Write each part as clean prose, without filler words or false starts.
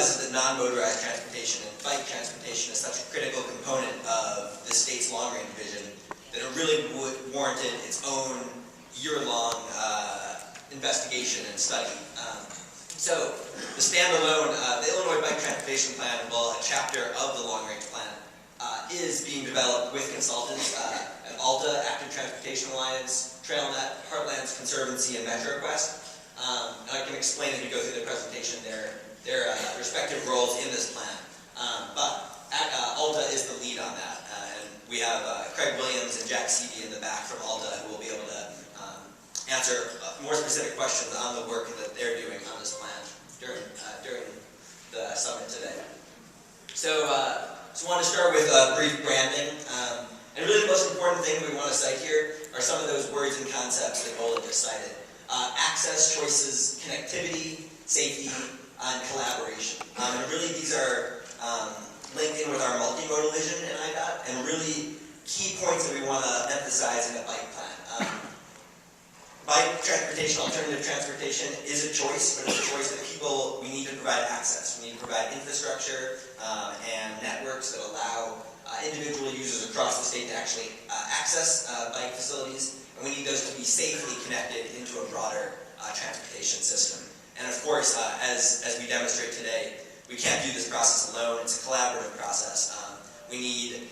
realizes that non-motorized transportation and bike transportation is such a critical component of the state's long-range vision that it really warranted its own year-long investigation and study. So the standalone, the Illinois Bike Transportation Plan, well, a chapter of the long-range plan, is being developed with consultants at ALTA, Active Transportation Alliance, TrailNet, Heartlands Conservancy, and MetroQuest. And I can explain as we go through the presentation their respective roles in this plan. But ALTA is the lead on that. And we have Craig Williams and Jack Seavey in the back from ALTA who will be able to answer more specific questions on the work that they're doing on this plan during the summit today. So I wanted to start with brief branding. And really the most important thing we want to cite here are some of those words and concepts that Ola just cited. Access, choices, connectivity, safety, and collaboration. And really these are linked in with our multimodal vision in IDOT, and really key points that we want to emphasize in a bike plan. Bike transportation, alternative transportation, is a choice, but it's a choice that we need to provide access. We need to provide infrastructure and networks that allow individual users across the state to actually access bike facilities, and we need those to be safely connected into a broader transportation system. And of course, as we demonstrate today, we can't do this process alone. It's a collaborative process. We need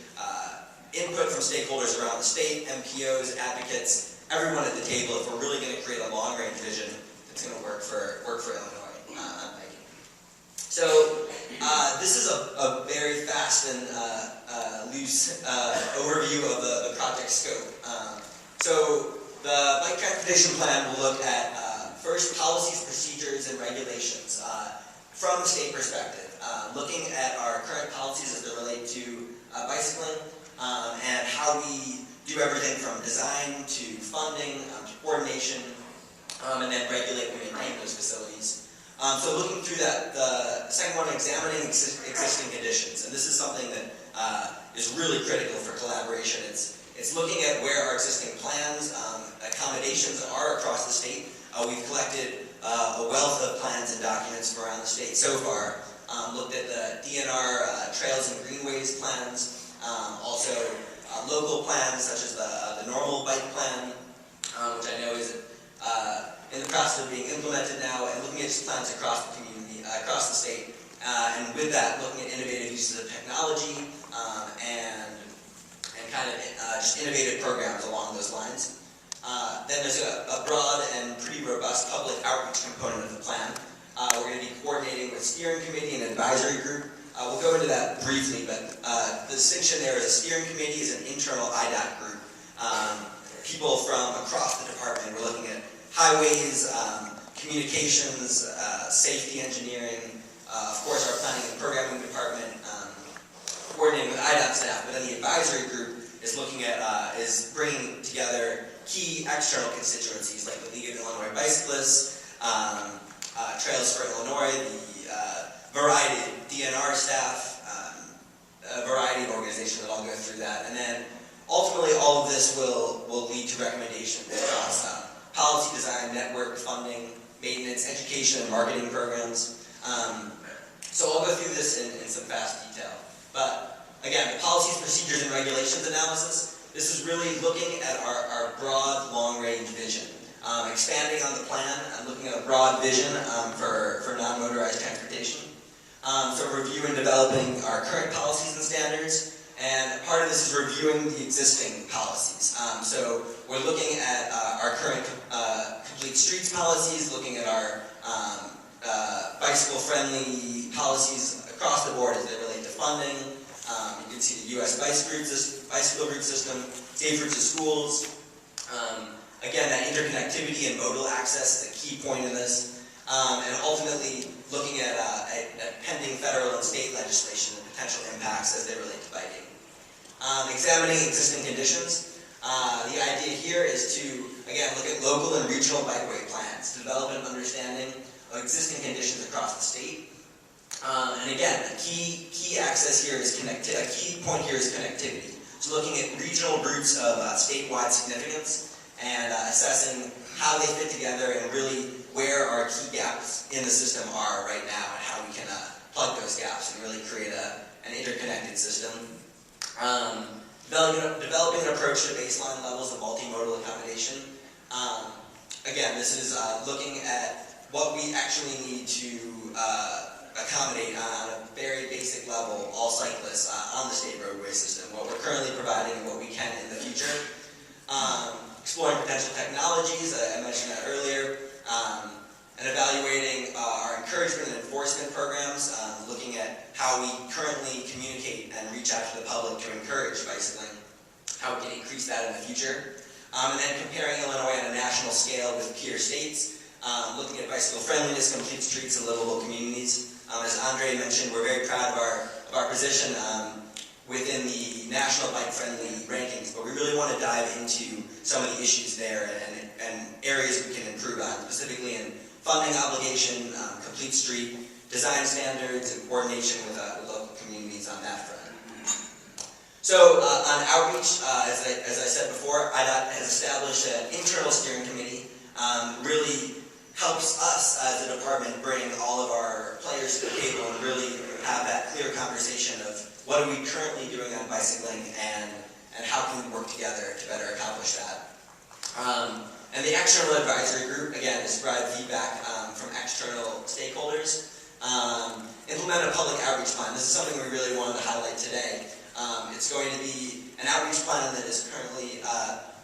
input from stakeholders around the state, MPOs, advocates, everyone at the table if we're really going to create a long-range vision that's going to work for Illinois on biking. So this is a very fast and loose overview of the project scope. So the Bike Transportation Plan will look at first policies, procedures, and regulations from the state perspective, looking at our current policies as they relate to bicycling and how we do everything from design to funding to coordination, and then regulate and maintain those facilities. So looking through that, the second one, examining existing conditions, and this is something that is really critical for collaboration. It's looking at where our existing plans, accommodations are across the state. We've collected a wealth of plans and documents from around the state so far. Looked at the DNR Trails and Greenways plans, also local plans such as the normal bike plan, which I know is in the process of being implemented now, and looking at plans across the community, across the state, and with that, looking at innovative uses of technology and kind of just innovative programs along those lines. Then there's a broad and pretty robust public outreach component of the plan. We're going to be coordinating with steering committee and advisory group. We'll go into that briefly, but the distinction there is a steering committee is an internal IDOT group. People from across the department. We're looking at highways, communications, safety engineering, of course our planning and programming department, coordinating with IDOT staff, but then the advisory group is looking at, is bringing together key external constituencies like the League of Illinois Bicyclists, Trails for Illinois, the variety of DNR staff, a variety of organizations that all go through that. And then ultimately all of this will lead to recommendations across policy design, network, funding, maintenance, education, and marketing programs. So I'll go through this in some fast detail. But again, the policies, procedures, and regulations analysis, this is really looking at our broad, long-range vision. Expanding on the plan and looking at a broad vision for non-motorized transportation. So reviewing and developing our current policies and standards, and part of this is reviewing the existing policies. So we're looking at our current complete streets policies, looking at our bicycle-friendly policies across the board as they relate to funding. You can see the U.S. bicycle route system, safe routes to schools. Again, that interconnectivity and modal access is a key point in this. And ultimately, looking at pending federal and state legislation and potential impacts as they relate to biking. Examining existing conditions. The idea here is to, again, look at local and regional bikeway plans to develop an understanding of existing conditions across the state. And again, a key access here is a key point here is connectivity. So looking at regional routes of statewide significance and assessing how they fit together and really where our key gaps in the system are right now and how we can plug those gaps and really create an interconnected system. Developing an approach to baseline levels of multimodal accommodation. Again, this is looking at what we actually need to accommodate on a very basic level all cyclists on the state roadway system, what we're currently providing and what we can in the future. Exploring potential technologies, I mentioned that earlier, and evaluating our encouragement and enforcement programs, looking at how we currently communicate and reach out to the public to encourage bicycling, how we can increase that in the future, and then comparing Illinois on a national scale with peer states, looking at bicycle friendliness, complete streets, and livable communities. As Andre mentioned, we're very proud of our position within the national bike-friendly rankings, but we really want to dive into some of the issues there and areas we can improve on, specifically in funding obligation, complete street, design standards, and coordination with local communities on that front. So on outreach, as I said before, IDOT has established an internal steering committee, really helps us as a department bring all of our players to the table and really have that clear conversation of what are we currently doing on bicycling and how can we work together to better accomplish that. And the external advisory group, again, is provide feedback from external stakeholders. Implement a public outreach plan. This is something we really wanted to highlight today. It's going to be an outreach plan that is currently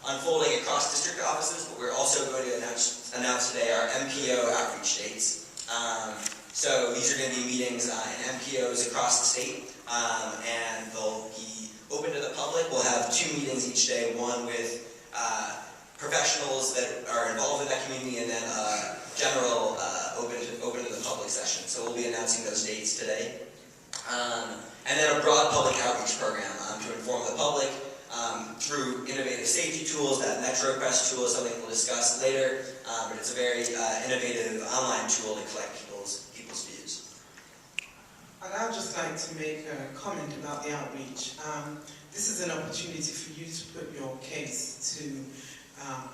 unfolding across district offices, but we're also going to announce today our MPO outreach dates. So these are going to be meetings in MPOs across the state, and they'll be open to the public. We'll have 2 meetings each day, one with professionals that are involved in that community, and then general open to the public session. So we'll be announcing those dates today. And then a broad public outreach program to inform the public through innovative safety tools. That MetroQuest tool is something we'll discuss later, but it's a very innovative online tool to collect people's views. And I'd just like to make a comment about the outreach. This is an opportunity for you to put your case to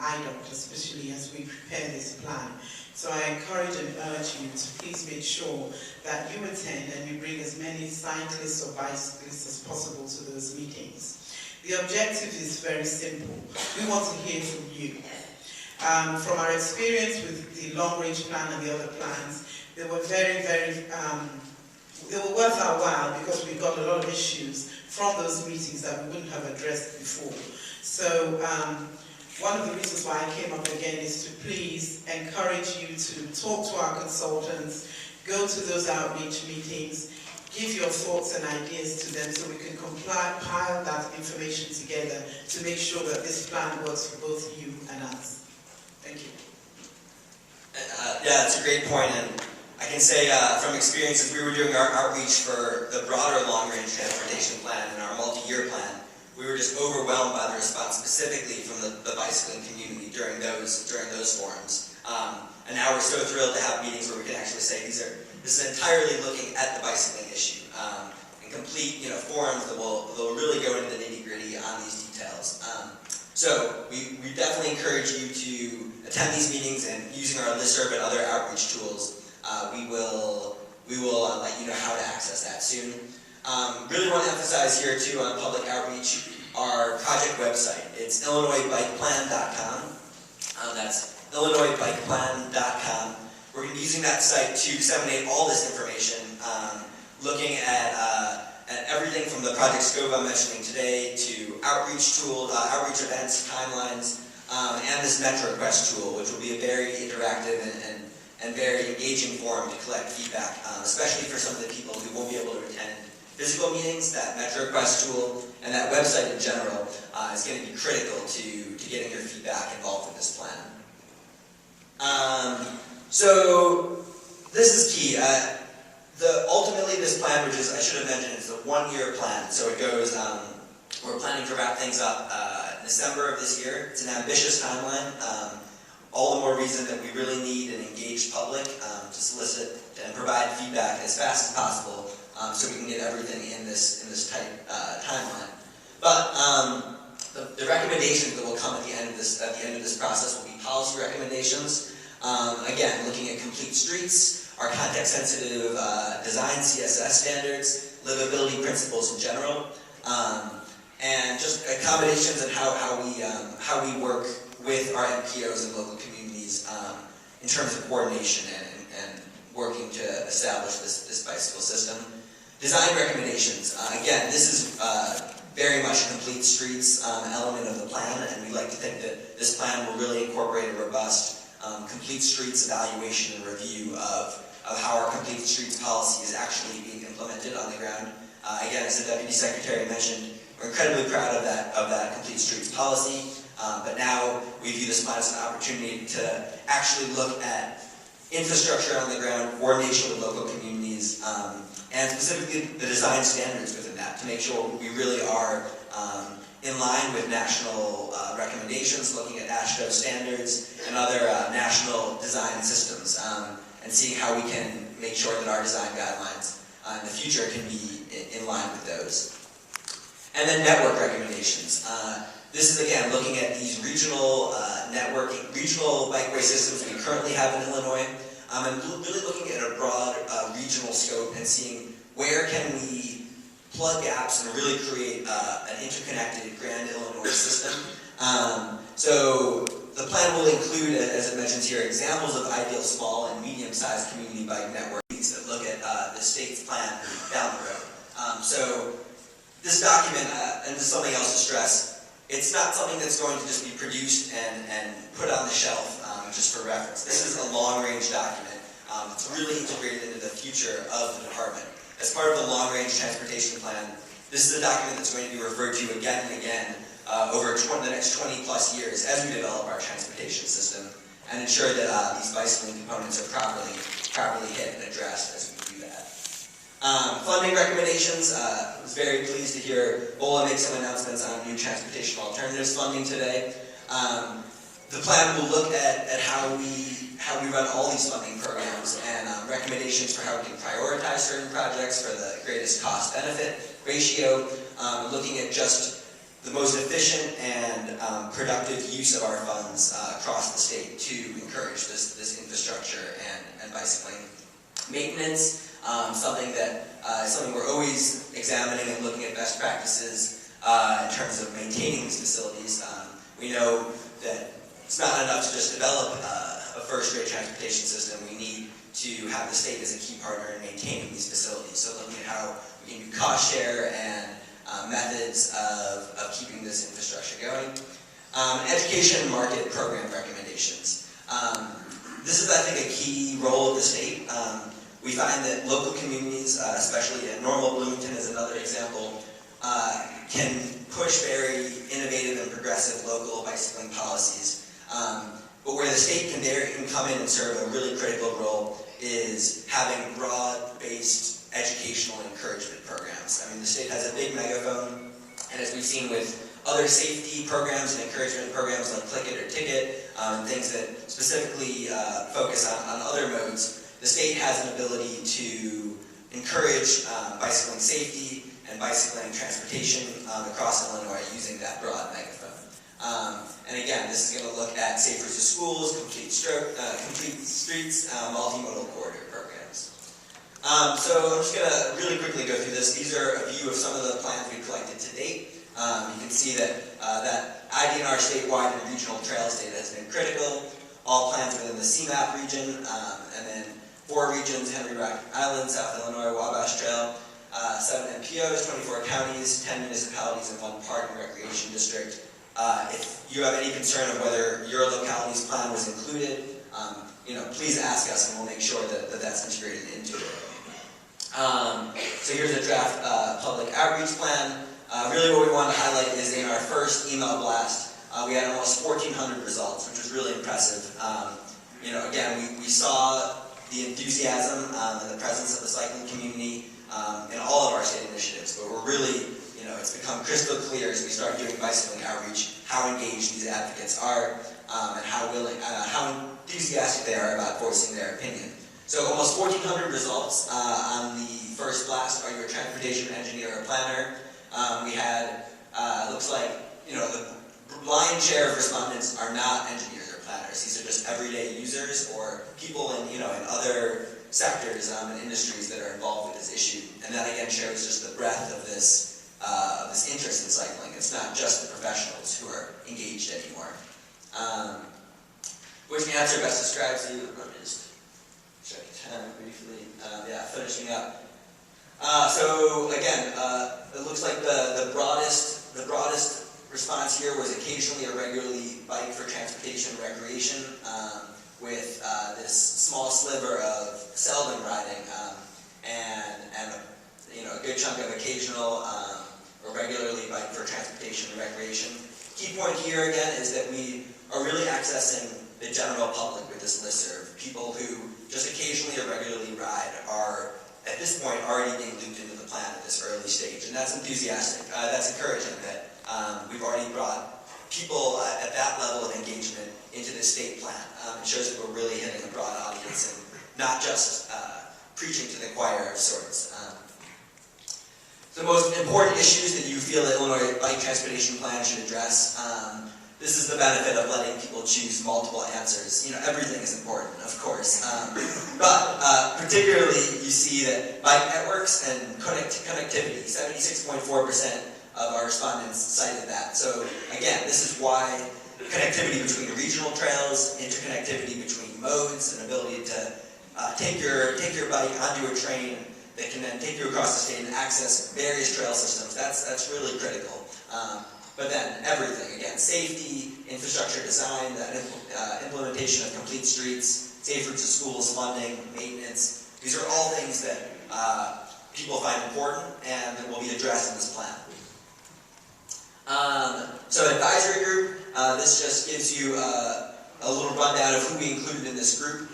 IDOT, especially as we prepare this plan. So I encourage and urge you to please make sure that you attend and you bring as many cyclists or bicyclists as possible to those meetings. The objective is very simple. We want to hear from you. From our experience with the long-range plan and the other plans, they were very, they were worth our while because we got a lot of issues from those meetings that we wouldn't have addressed before. So one of the reasons why I came up again is to please encourage you to talk to our consultants, go to those outreach meetings, give your thoughts and ideas to them so we can compile that information together to make sure that this plan works for both you and us. Thank you. Yeah, that's a great point, and I can say from experience, as we were doing our outreach for the broader long-range transportation plan and our multi-year plan, we were just overwhelmed by the response specifically from the bicycling community during those forums. And now we're so thrilled to have meetings where we can actually say this is entirely looking at the bicycling issue and complete forums that will really go into the nitty-gritty on these details. So we definitely encourage you to attend these meetings, and using our listserv and other outreach tools, we will let you know how to access that soon. Really want to emphasize here too on public outreach our project website. It's IllinoisBikePlan.com. That's IllinoisBikePlan.com. We're going to be using that site to disseminate all this information, looking at everything from the project scope I'm mentioning today to outreach tools, outreach events, timelines, and this MetroQuest tool, which will be a very interactive and very engaging forum to collect feedback, especially for some of the people who won't be able to attend physical meetings. That MetroQuest tool and that website in general is going to be critical to getting your feedback involved with this plan. So this is key. Ultimately this plan, which is, I should have mentioned, is a 1-year plan. So it goes, we're planning to wrap things up in December of this year. It's an ambitious timeline. All the more reason that we really need an engaged public to solicit and provide feedback as fast as possible so we can get everything in this tight timeline. But The recommendations that will come at the end of this process will be policy recommendations. Again, looking at complete streets, our context-sensitive design CSS standards, livability principles in general, and just accommodations and how we work with our MPOs and local communities in terms of coordination and working to establish this bicycle system. Design recommendations. Again, this is very much a complete streets element of the plan, and we like to think that this plan will really incorporate a robust complete streets evaluation and review of how our complete streets policy is actually being implemented on the ground. Again, as the Deputy Secretary mentioned, we're incredibly proud of that complete streets policy, but now we view this plan as an opportunity to actually look at infrastructure on the ground, coordination with local communities, and specifically the design standards within that to make sure we really are in line with national recommendations, looking at AASHTO standards and other national design systems, and seeing how we can make sure that our design guidelines in the future can be in line with those. And then network recommendations. This is again looking at these regional regional bikeway systems we currently have in Illinois, and really looking at a broad regional scope and seeing where can we plug gaps and really create an interconnected Grand Illinois system. So the plan will include, as it mentions here, examples of ideal small and medium-sized community bike networks that look at the state's plan down the road. So this document, and this is something else to stress, it's not something that's going to just be produced and put on the shelf just for reference. This is a long-range document. It's really integrated into the future of the department. As part of the long-range transportation plan, this is a document that's going to be referred to again and again over the next 20 plus years as we develop our transportation system and ensure that these bicycling components are properly hit and addressed as we do that. Funding recommendations. I was very pleased to hear BOLA make some announcements on new transportation alternatives funding today. The plan will look at how we run all these funding programs and recommendations for how we can prioritize certain projects for the greatest cost-benefit ratio, looking at just the most efficient and productive use of our funds across the state to encourage this infrastructure and bicycling. Maintenance, something we're always examining and looking at best practices in terms of maintaining these facilities. We know that it's not enough to just develop a first-rate transportation system. We need to have the state as a key partner in maintaining these facilities. So looking at how we can do cost share and methods of keeping this infrastructure going. Education and market program recommendations. This is, I think, a key role of the state. We find that local communities, especially in Normal Bloomington is another example, can push very innovative and progressive local bicycling policies. But where the state can come in and serve a really critical role is having broad-based educational encouragement programs. I mean, the state has a big megaphone, and as we've seen with other safety programs and encouragement programs like Click It or Ticket, things that specifically focus on other modes, the state has an ability to encourage bicycling safety and bicycling transportation across Illinois using that broad megaphone. And again, this is going to look at Safe Routes to Schools, complete streets, multimodal corridor programs. So I'm just going to really quickly go through this. These are a view of some of the plans we've collected to date. You can see that that IDNR statewide and regional trails data has been critical. All plans within the CMAP region, and then 4 regions: Henry Rock Island, South Illinois, Wabash Trail, 7 MPOs, 24 counties, 10 municipalities, and 1 park and recreation district. If you have any concern of whether your locality's plan was included, please ask us and we'll make sure that that's integrated into it. So here's a draft public outreach plan. Really what we want to highlight is in our first email blast, we had almost 1,400 results, which was really impressive. Again, we saw the enthusiasm and the presence of the cycling community in all of our state initiatives, but we're really, it's become crystal clear as we start doing bicycling outreach how engaged these advocates are and how enthusiastic they are about voicing their opinion. So almost 1,400 results on the first blast. Are you a transportation engineer or planner? We had, looks like, the lion's share of respondents are not engineers or planners. These are just everyday users or people in other sectors and industries that are involved with this issue. And that again shows just the breadth of this interest in cycling. It's not just the professionals who are engaged anymore. Which answer best describes you? Let me just check time briefly. Finishing up. So again, it looks like the broadest response here was occasionally or regularly bike for transportation and recreation, with this small sliver of seldom riding, and a good chunk of occasional or regularly bike for transportation and recreation. Key point here again is that we are really accessing the general public with this listserv. People who just occasionally or regularly ride are, at this point, already being looped into the plan at this early stage, and that's enthusiastic. That's encouraging that we've already brought people at that level of engagement into the state plan. It shows that we're really hitting a broad audience and not just preaching to the choir of sorts. The most important issues that you feel that Illinois Bike Transportation Plan should address. This is the benefit of letting people choose multiple answers. Everything is important, of course. But particularly, you see that bike networks and connectivity, 76.4% of our respondents cited that. So again, this is why connectivity between regional trails, interconnectivity between modes, and ability to take your bike onto a train that can then take you across the state and access various trail systems. That's really critical. But then everything, again, safety, infrastructure design, that implementation of complete streets, safe routes to schools, funding, maintenance. These are all things that people find important and that will be addressed in this plan. So advisory group, this just gives you a little rundown of who we included in this group.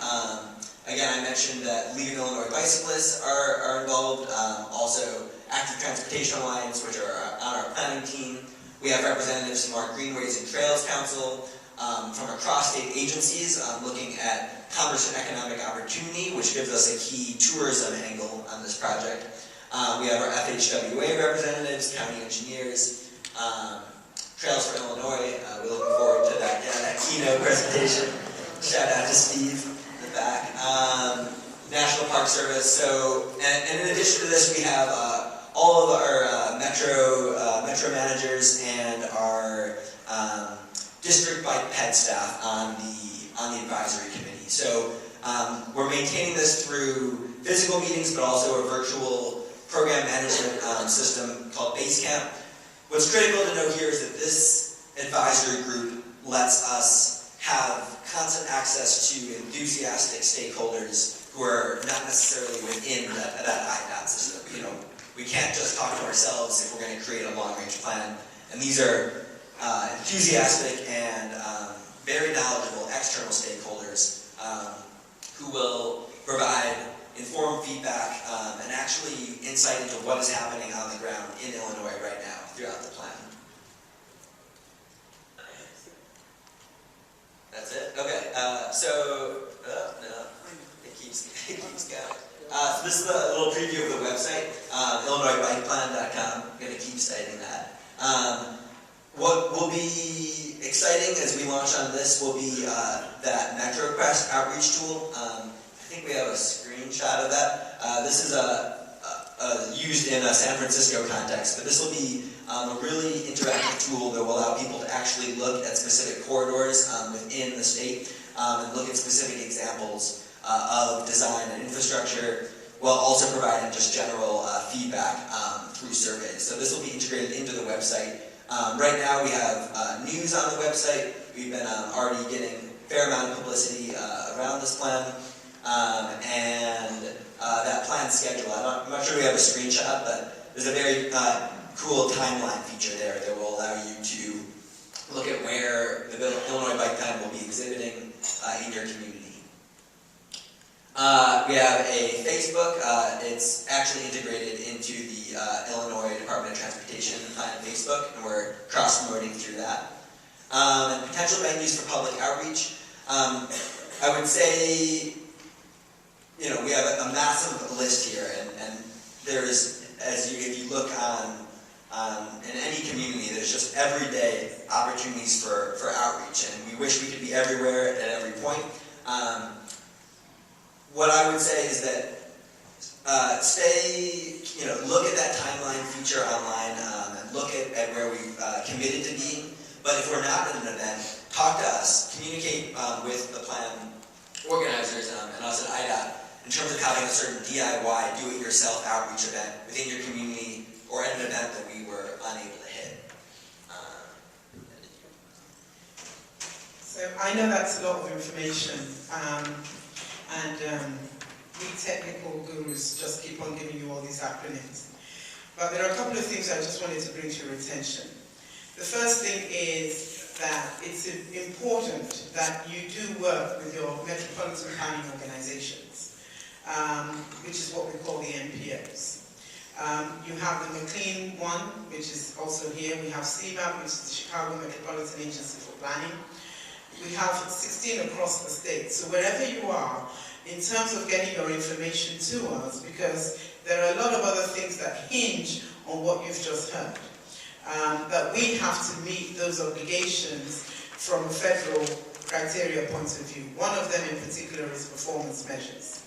Again, I mentioned that Leaving Illinois Bicyclists are involved, also Active Transportation Alliance, which are on our planning team. We have representatives from our Greenways and Trails Council, from across state agencies, looking at commerce and economic opportunity, which gives us a key tourism angle on this project. We have our FHWA representatives, county engineers, Trails for Illinois. We're looking forward to that keynote presentation. Shout out to Steve in the back. National Park Service. So, and in addition to this, we have all of our metro managers and our district bike ped staff on the advisory committee. So we're maintaining this through physical meetings, but also a virtual program management system called Basecamp. What's critical to know here is that this advisory group lets us have constant access to enthusiastic stakeholders who are not necessarily within that IDOT system. We can't just talk to ourselves if we're going to create a long-range plan. And these are enthusiastic and very knowledgeable external stakeholders who will provide informed feedback and actually insight into what is happening on the ground in Illinois right now throughout the plan. That's it? Okay, no, it keeps going. So this is a little preview of the website, IllinoisBikePlan.com. I'm going to keep citing that. What will be exciting as we launch on this will be that MetroQuest outreach tool. I think we have a screenshot of that. This is used in a San Francisco context, but this will be a really interactive tool that will allow people to actually look at specific corridors within the state and look at specific examples of design and infrastructure, while also providing just general feedback through surveys. So this will be integrated into the website. Right now we have news on the website. We've been already getting a fair amount of publicity around this plan. And that plan schedule, I'm not sure we have a screenshot, but there's a very cool timeline feature there that will allow you to look at where the Illinois Bike Plan will be exhibiting in your community. We have a Facebook. It's actually integrated into the Illinois Department of Transportation Plan Facebook, and we're cross-promoting through that. And potential venues for public outreach. I would say, we have a massive list here, and there is, if you look on In any community, there's just everyday opportunities for outreach, and we wish we could be everywhere at every point. What I would say is that look at that timeline feature online and look at where we've committed to being. But if we're not at an event, talk to us, communicate with the plan organizers and us at IDOT in terms of having a certain DIY, do-it-yourself outreach event within your community or at an event that we were unable to hit. So I know that's a lot of information, we technical gurus just keep on giving you all these acronyms. But there are a couple of things I just wanted to bring to your attention. The first thing is that it's important that you do work with your metropolitan planning organizations, which is what we call the MPOs. You have the McLean one, which is also here. We have CMAP, which is the Chicago Metropolitan Agency for Planning. We have 16 across the state. So wherever you are, in terms of getting your information to us, because there are a lot of other things that hinge on what you've just heard, that we have to meet those obligations from a federal criteria point of view. One of them in particular is performance measures.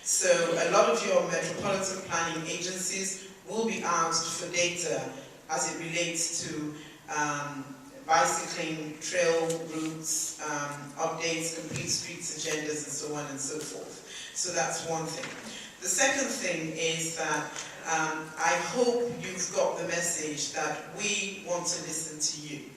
So a lot of your metropolitan planning agencies will be asked for data as it relates to bicycling, trail routes, updates, complete streets agendas, and so on and so forth. So that's one thing. The second thing is that I hope you've got the message that we want to listen to you.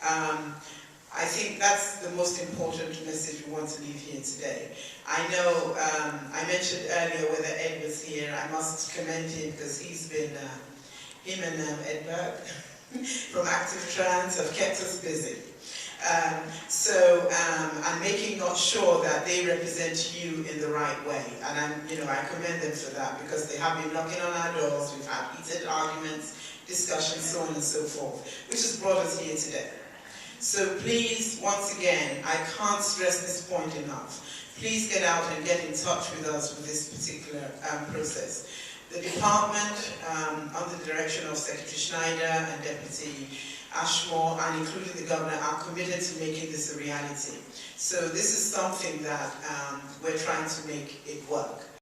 I think that's the most important message we want to leave here today. I know I mentioned earlier whether Ed was here. I must commend him because he's been, him and Ed Berg from Active Trans have kept us busy. I'm making not sure that they represent you in the right way, and I commend them for that because they have been knocking on our doors. We've had heated arguments, discussions, so on and so forth, which has brought us here today. So please, once again, I can't stress this point enough. Please get out and get in touch with us with this particular process. The department, under the direction of Secretary Schneider and Deputy Ashmore, and including the governor, are committed to making this a reality. So this is something that we're trying to make it work.